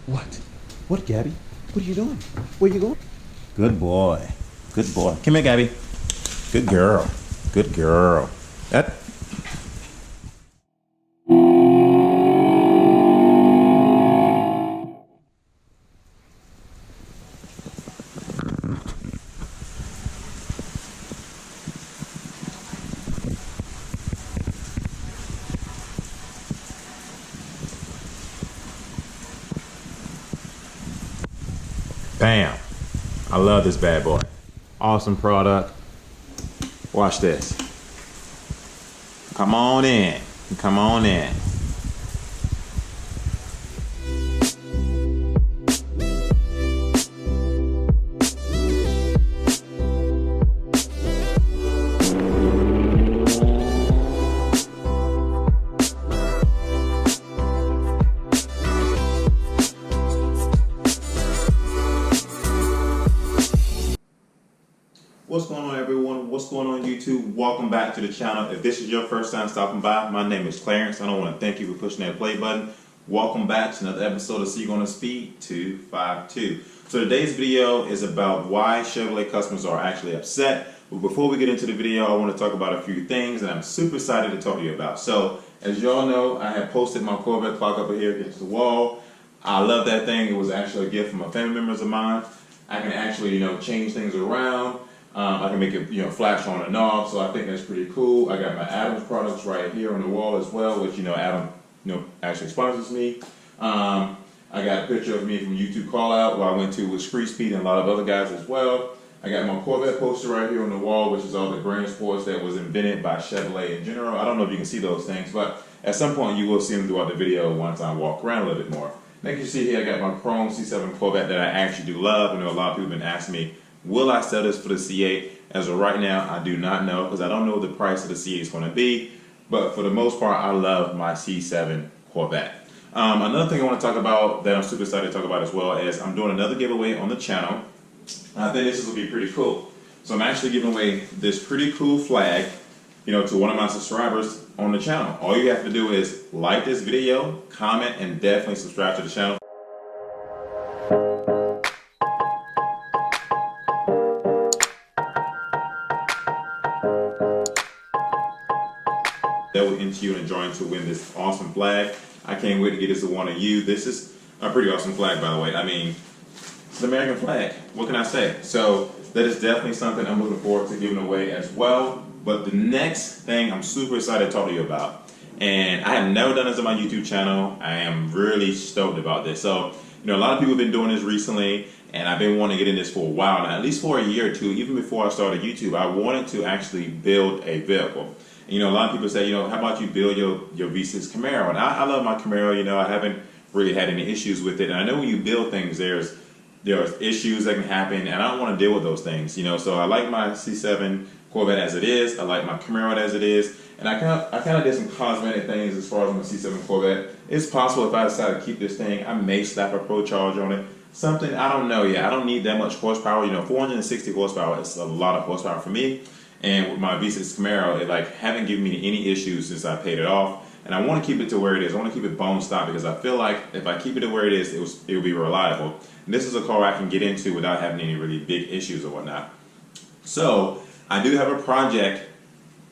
What? What, Gabby? What are you doing? Where are you going? Good boy. Good boy. Come here, Gabby. Good girl. Good girl. That. Bam. I love this bad boy. Awesome product. Watch this. Come on in. Come on in. What's going on, everyone? What's going on, YouTube? Welcome back to the channel. If this is your first time stopping by, my name is Clarence. I want to thank you for pushing that play button. Welcome back to another episode of So You Gonna Speed 252. So today's video is about why Chevrolet customers are actually upset. But before we get into the video, I want to talk about a few things that I'm super excited to talk to you about. So as y'all know, I have posted my Corvette clock up here against the wall. I love that thing. It was actually a gift from a family members of mine. I can actually, change things around. I can make it, flash on and off, so I think that's pretty cool. I got my Adams products right here on the wall as well, which, Adam, actually sponsors me. I got a picture of me from YouTube Call Out, where I went to with Street Speed and a lot of other guys as well. I got my Corvette poster right here on the wall, which is all the brand sports that was invented by Chevrolet in general. I don't know if you can see those things, but at some point you will see them throughout the video once I walk around a little bit more. Next you see here, I got my Chrome C7 Corvette that I actually do love. I know a lot of people have been asking me, will I sell this for the C8? As of right now, I do not know because I don't know what the price of the C8 is going to be. But for the most part, I love my C7 Corvette. Another thing I want to talk about that I'm super excited to talk about as well is I'm doing another giveaway on the channel. I think this will be pretty cool. So I'm actually giving away this pretty cool flag, to one of my subscribers on the channel. All you have to do is like this video, comment, and definitely subscribe to the channel. That will enter you and join to win this awesome flag. I can't wait to get this to one of you. This is a pretty awesome flag, by the way. I mean, it's an American flag. What can I say? So that is definitely something I'm looking forward to giving away as well. But the next thing I'm super excited to talk to you about, and I have never done this on my YouTube channel. I am really stoked about this. So, a lot of people have been doing this recently, and I've been wanting to get in this for a while now, at least for a year or two. Even before I started YouTube, I wanted to actually build a vehicle. A lot of people say, how about you build your V6 Camaro? And I love my Camaro. I haven't really had any issues with it. And I know when you build things, there's issues that can happen, and I don't want to deal with those things. So I like my C7 Corvette as it is. I like my Camaro as it is. And I kind of did some cosmetic things as far as my C7 Corvette. It's possible if I decide to keep this thing, I may slap a Pro Charge on it. Something, I don't know yet. I don't need that much horsepower. 460 horsepower is a lot of horsepower for me. And with my V6 Camaro, it haven't given me any issues since I paid it off. And I want to keep it to where it is. I want to keep it bone stock because I feel like if I keep it to where it is, it will be reliable. And this is a car I can get into without having any really big issues or whatnot. So I do have a project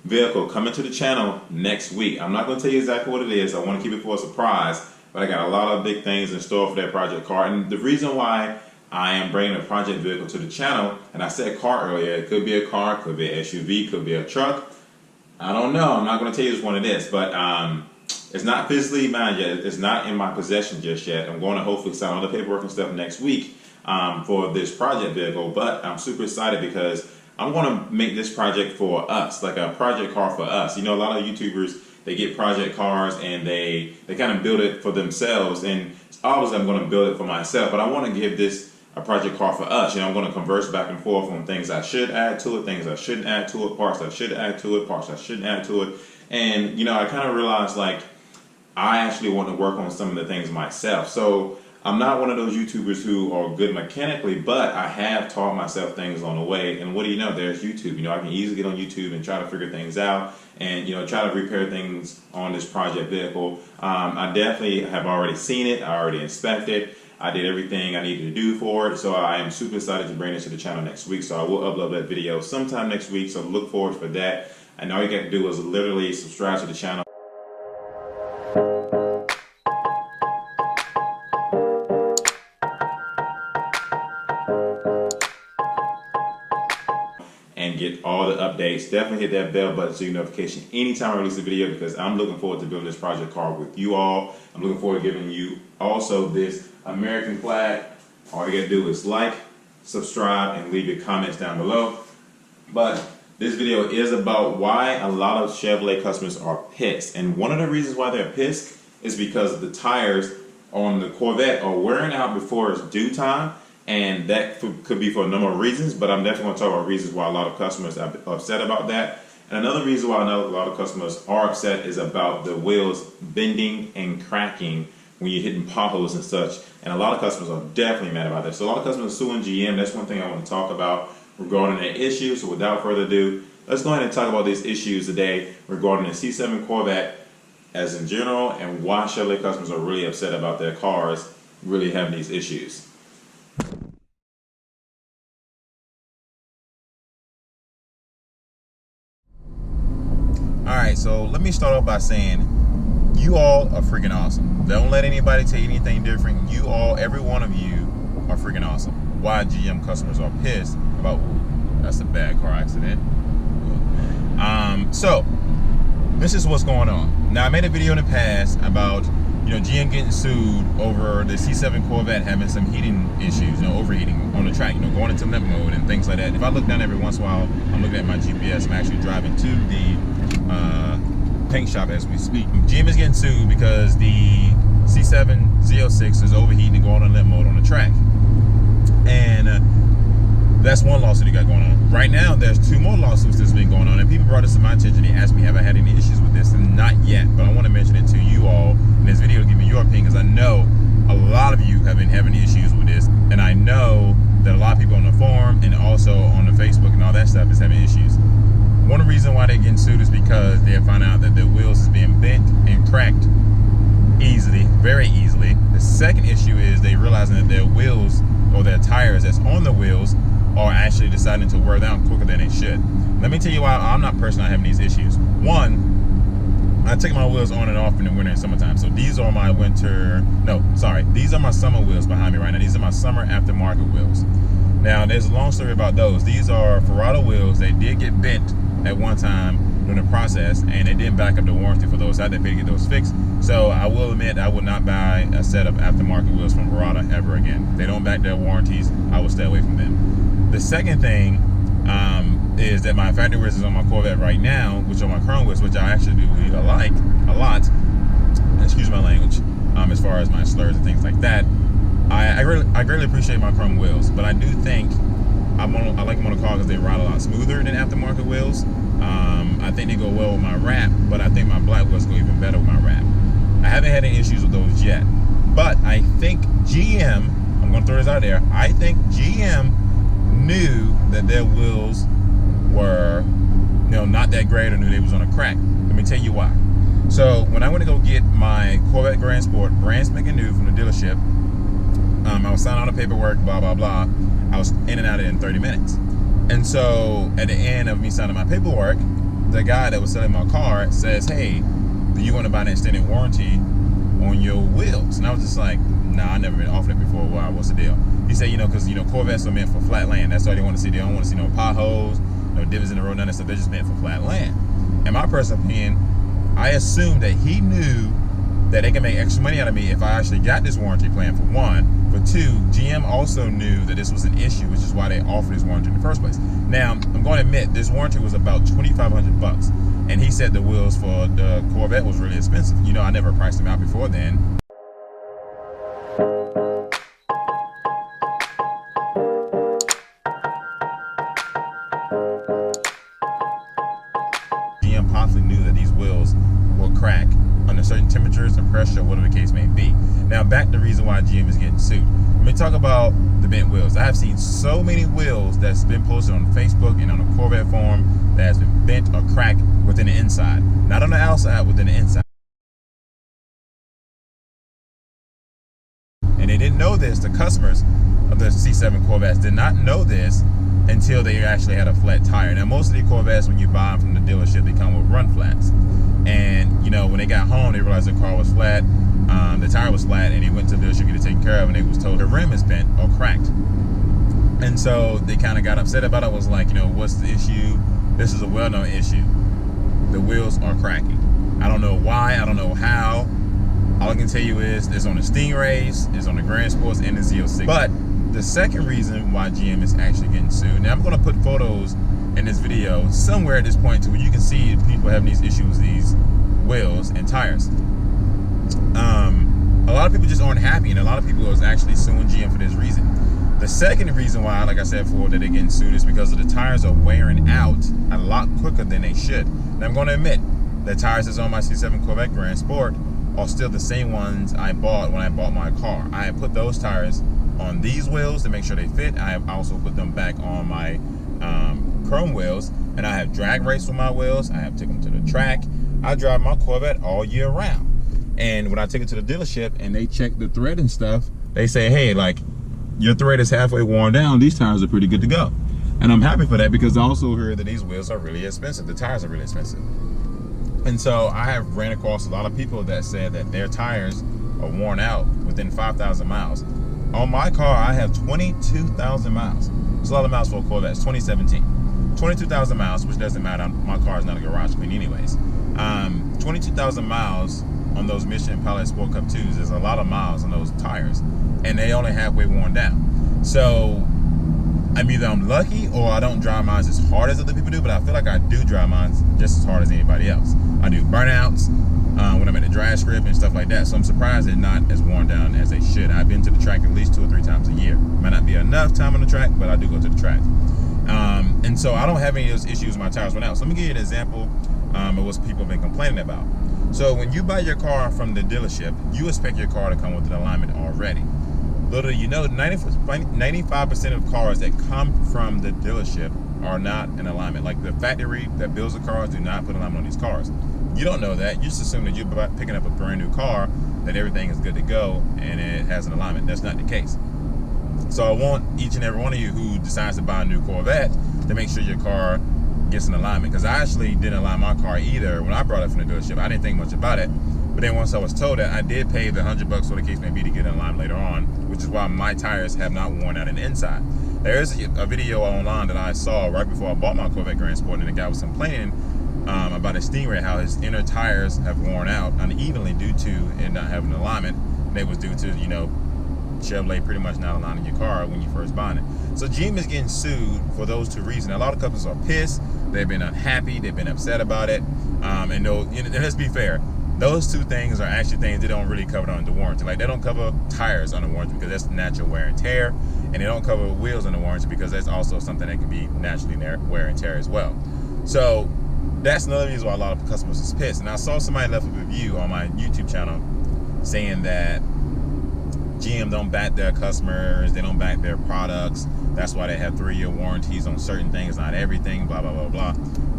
vehicle coming to the channel next week. I'm not going to tell you exactly what it is. I want to keep it for a surprise. But I got a lot of big things in store for that project car. And the reason why I am bringing a project vehicle to the channel, and I said car earlier, it could be a car, could be an SUV, could be a truck. I don't know. I'm not going to tell you which one it is, but it's not physically mine yet. It's not in my possession just yet. I'm going to hopefully sign all the paperwork and stuff next week for this project vehicle, but I'm super excited because I'm going to make this project for us, like a project car for us. A lot of YouTubers, they get project cars and they kind of build it for themselves, and obviously I'm going to build it for myself, but I want to give this a project car for us. I'm going to converse back and forth on things I should add to it, things I shouldn't add to it, parts I should add to it, parts I shouldn't add to it. And I kind of realized I actually want to work on some of the things myself. So I'm not one of those YouTubers who are good mechanically, but I have taught myself things on the way. And what do you know? There's YouTube. I can easily get on YouTube and try to figure things out and try to repair things on this project vehicle. I definitely have already seen it. I already inspected. I did everything I needed to do for it, so I am super excited to bring this to the channel next week. So I will upload that video sometime next week, so look forward for that. And all you got to do is literally subscribe to the channel. And get all the updates. Definitely hit that bell button so you get notification anytime I release a video, because I'm looking forward to building this project car with you all. I'm looking forward to giving you also this American flag. All you gotta do is like, subscribe, and leave your comments down below. But this video is about why a lot of Chevrolet customers are pissed. And one of the reasons why they're pissed is because the tires on the Corvette are wearing out before it's due time. And that could be for a number of reasons, but I'm definitely going to talk about reasons why a lot of customers are upset about that. And another reason why I know a lot of customers are upset is about the wheels bending and cracking when you're hitting potholes and such. And a lot of customers are definitely mad about that. So a lot of customers are suing GM. That's one thing I want to talk about regarding that issue. So without further ado, let's go ahead and talk about these issues today regarding the C7 Corvette as in general, and why Chevrolet customers are really upset about their cars really having these issues. Alright, so let me start off by saying you all are freaking awesome. Don't let anybody tell you anything different. You all, every one of you, are freaking awesome. Why GM customers are pissed about, ooh, that's a bad car accident. So this is what's going on. Now, I made a video in the past about, you know, GM getting sued over the C7 Corvette having some heating issues, you know, overheating on the track, you know, going into limp mode and things like that. If I look down every once in a while, I'm looking at my GPS, I'm actually driving to the paint shop as we speak. GM is getting sued because the C7 Z06 is overheating and going on limp mode on the track. And that's one lawsuit he got going on. Right now, there's two more lawsuits that's been going on, and people brought this to my attention. They asked me, have I had any issues with this? And not yet, but I want to mention it to you all in this video to give me your opinion, because I know a lot of you have been having issues with this, and I know that a lot of people on the forum and also on the Facebook and all that stuff is having issues. One reason why they're getting sued is because they have found out that their wheels is being bent and cracked easily, very easily. The second issue is they realizing that their wheels, or their tires that's on the wheels, are actually deciding to wear down quicker than they should. Let me tell you why I'm not personally having these issues. One, I take my wheels on and off in the winter and summertime. So these are my winter, no, sorry, these are my summer wheels behind me right now. These are my summer aftermarket wheels. Now, there's a long story about those. These are Ferrata wheels. They did get bent at one time during the process, and they didn't back up the warranty for those. I had to pay to get those fixed. So I will admit I would not buy a set of aftermarket wheels from Ferrata ever again. If they don't back their warranties, I will stay away from them. The second thing is that my factory wheels is on my Corvette right now, which are my chrome wheels, which I actually do like a lot. Excuse my language, as far as my slurs and things like that. I greatly appreciate my chrome wheels, but I do think I like them on the car because they ride a lot smoother than aftermarket wheels. I think they go well with my wrap, but I think my black wheels go even better with my wrap. I haven't had any issues with those yet, but I think GM, I'm going to throw this out there, I think GM knew that their wheels were, you know, not that great, or knew they was on a crack. Let me tell you why. So when I went to go get my Corvette Grand Sport, brand spanking new from the dealership, I was signing all the paperwork, blah, blah, blah. I was in and out of it in 30 minutes. And so at the end of me signing my paperwork, the guy that was selling my car says, hey, do you want to buy an extended warranty on your wheels? And I was just like, nah, I never been offered it before. Wow, what's the deal? He said, you know, because, you know, Corvettes are meant for flat land. That's all they want to see. They don't want to see no potholes, no divots in the road, none of that stuff. They're just meant for flat land. In my personal opinion, I assumed that he knew that they can make extra money out of me if I actually got this warranty plan, for one. For two, GM also knew that this was an issue, which is why they offered this warranty in the first place. Now, I'm going to admit, this warranty was about $2,500, and he said the wheels for the Corvette was really expensive. You know, I never priced them out before then. GM possibly knew that these wheels will crack under certain temperatures and pressure, whatever the case may be. Now, back to the reason why GM is getting sued. Let me talk about the bent wheels. I have seen so many wheels that's been posted on Facebook and on the Corvette forum that has been bent or cracked within the inside. Not on the outside, within the inside. And they didn't know this. The customers of the C7 Corvettes did not know this until they actually had a flat tire. Now, most of the Corvettes, when you buy them from the dealership, they come with run flats. And, you know, when they got home, they realized the car was flat, the tire was flat, and they went to the dealership to get it taken care of, and they was told the rim is bent or cracked. And so they kind of got upset about it. Was like, you know, what's the issue? This is a well-known issue. The wheels are cracking. I don't know why, I don't know how. All I can tell you is it's on the Stingrays, it's on the Grand Sports, and the Z06. But the second reason why GM is actually getting sued, now I'm going to put photos in this video somewhere at this point to where you can see people having these issues with these wheels and tires. A lot of people just aren't happy, and a lot of people is actually suing GM for this reason. The second reason why, like I said before, that they're getting sued is because of the tires are wearing out a lot quicker than they should. Now I'm going to admit, the tires that's on my C7 Corvette Grand Sport are still the same ones I bought when I bought my car. I have put those tires on these wheels to make sure they fit. I have also put them back on my chrome wheels, and I have drag raced with my wheels. I have taken them to the track. I drive my Corvette all year round. And when I take it to the dealership and they check the thread and stuff, they say, hey, like, your thread is halfway worn down. These tires are pretty good to go. And I'm happy for that, because I also heard that these wheels are really expensive. The tires are really expensive. And so I have ran across a lot of people that said that their tires are worn out within 5,000 miles. On my car, I have 22,000 miles. It's a lot of miles for a Corvette. It's 2017. 22,000 miles, which doesn't matter. My car is not a garage queen anyways. 22,000 miles on those Michelin Pilot Sport Cup 2s is a lot of miles on those tires, and they only halfway worn down. So I'm lucky, or I don't drive mine as hard as other people do, but I feel like I do drive mine just as hard as anybody else. I do burnouts when I'm at the drag strip and stuff like that, so I'm surprised they're not as worn down as they should. I've been to the track at least 2 or 3 times a year. Might not be enough time on the track, but I do go to the track. And so I don't have any of those issues with my tires worn out. So let me give you an example of what people have been complaining about. So when you buy your car from the dealership, you expect your car to come with an alignment already. Little do you know, 95% of cars that come from the dealership are not in alignment. Like the factory that builds the cars do not put alignment on these cars. You don't know that. You just assume that you're picking up a brand new car, that everything is good to go and it has an alignment. That's not the case. So I want each and every one of you who decides to buy a new Corvette to make sure your car gets an alignment, because I actually didn't align my car either when I brought it from the dealership. I didn't think much about it, but then once I was told that, I did pay the $100 or the case may be to get an alignment later on, which is why my tires have not worn out in the inside. There is a video online that I saw right before I bought my Corvette Grand Sport, and the guy was complaining about his Stingray, how his inner tires have worn out unevenly due to it not having alignment. And it was due to, you know, Chevrolet pretty much not aligning your car when you first buy it. So GM is getting sued for those 2 reasons. A lot of customers are pissed. They've been unhappy. They've been upset about it. And let's be fair, those 2 things are actually things they don't really cover under warranty. Like, they don't cover tires under warranty because that's natural wear and tear, and they don't cover wheels under warranty because that's also something that can be naturally wear and tear as well. So that's another reason why a lot of customers is pissed. And I saw somebody left a review on my YouTube channel saying that GM don't back their customers, they don't back their products. That's why they have 3-year warranties on certain things, not everything, blah, blah, blah, blah.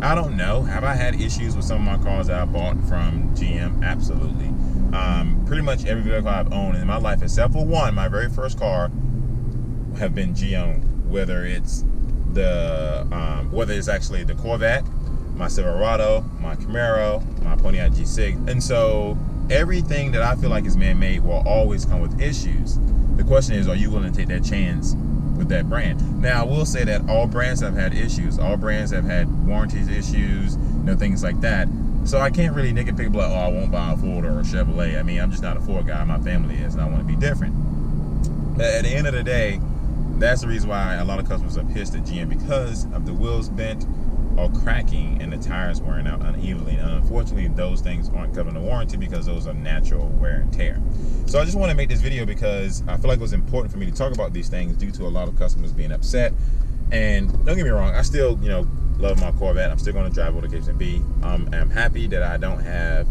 I don't know. Have I had issues with some of my cars that I bought from GM? Absolutely. Pretty much every vehicle I've owned in my life, except for one, my very first car, have been GM, whether it's actually the Corvette, my Silverado, my Camaro, my Pontiac G6. And so everything that I feel like is man-made will always come with issues. The question is, are you willing to take that chance with that brand? Now, I will say that all brands have had issues. All brands have had warranties issues, things like that. So I can't really nitpick people like, oh, I won't buy a Ford or a Chevrolet. I mean, I'm just not a Ford guy. My family is, and I want to be different. But at the end of the day, that's the reason why a lot of customers are pissed at GM, because of the wheels bent or cracking and the tires wearing out unevenly. And unfortunately, those things aren't covered in the warranty because those are natural wear and tear. So I just want to make this video because I feel like it was important for me to talk about these things due to a lot of customers being upset. And don't get me wrong, I still, love my Corvette. I'm still going to drive what the case may be. I'm happy that I don't have,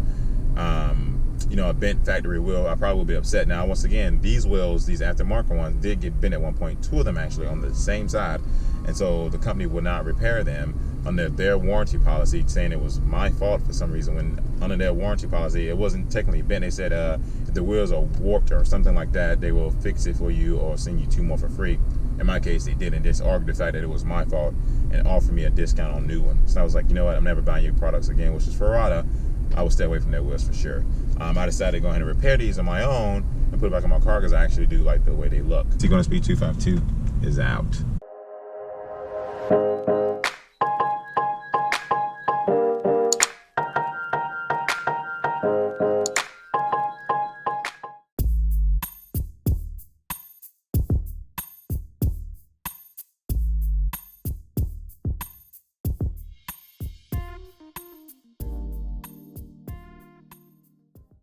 a bent factory wheel. I probably will be upset. Now, once again, these wheels, these aftermarket ones, did get bent at one point. 2 of them actually on the same side. And so the company will not repair them. under their warranty policy, saying it was my fault for some reason, when under their warranty policy it wasn't technically bent. They said if the wheels are warped or something like that, they will fix it for you or send you 2 more for free. In my case, they didn't. Just argued the fact that it was my fault and offered me a discount on new ones. So I was like, you know what, I'm never buying your products again, which is Ferrata. I will stay away from their wheels for sure. I decided to go ahead and repair these on my own and put it back in my car because I actually do like the way they look. Sequence Speed 252 is out.